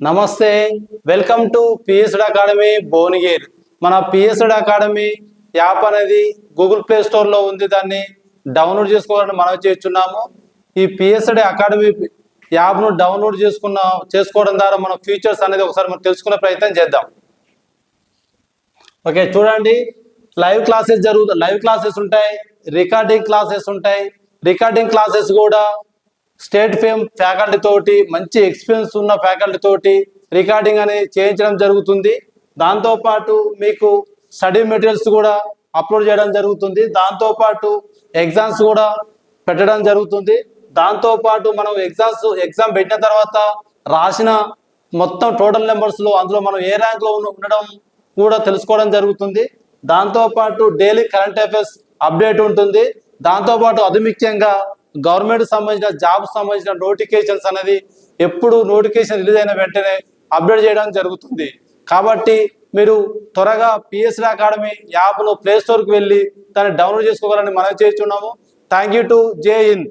నమస్తే, welcome to PSD academy Bhuvanagiri. మన PSD academy app అనేది గూగుల్ ప్లే స్టోర్లో ఉంది. దాన్ని డౌన్లోడ్ చేసుకోవాలని మనం చేస్తున్నాము. ఈ పిఎస్డి అకాడమీ యాప్ను డౌన్లోడ్ చేసుకోవడం ద్వారా మన ఫీచర్స్ అనేది ఒకసారి మనం తెలుసుకునే ప్రయత్నం చేద్దాం. ఓకే, చూడండి, లైవ్ క్లాసెస్ ఉంటాయి, రికార్డింగ్ క్లాసెస్ ఉంటాయి. రికార్డింగ్ క్లాసెస్ కూడా స్టేట్ ఫేమ్ ఫ్యాకల్టీ తోటి, మంచి ఎక్స్పీరియన్స్ ఉన్న ఫ్యాకల్టీ తోటి రికార్డింగ్ అనేది చేయించడం జరుగుతుంది. దాంతోపాటు మీకు స్టడీ మెటీరియల్స్ కూడా అప్లోడ్ చేయడం జరుగుతుంది. దాంతోపాటు ఎగ్జామ్స్ కూడా పెట్టడం జరుగుతుంది. దాంతోపాటు మనం ఎగ్జామ్ పెట్టిన తర్వాత రాసిన మొత్తం టోటల్ నెంబర్స్లో అందులో మనం ఏ ర్యాంక్లో ఉండడం కూడా తెలుసుకోవడం జరుగుతుంది. దాంతోపాటు డైలీ కరెంట్ అఫైర్స్ అప్డేట్ ఉంటుంది. దాంతోపాటు అతి ముఖ్యంగా గవర్నమెంట్ సంబంధించిన జాబ్ సంబంధించిన నోటిఫికేషన్స్ అనేది ఎప్పుడు నోటిఫికేషన్ రిలీజ్ అయిన వెంటనే అప్డేట్ చేయడం జరుగుతుంది. కాబట్టి మీరు త్వరగా పిఎస్డి అకాడమీ యాప్ను ప్లే స్టోర్కి వెళ్ళి దాన్ని డౌన్లోడ్ చేసుకోవాలని మనం చేస్తున్నాము. థ్యాంక్ యూ టు జై హింద్.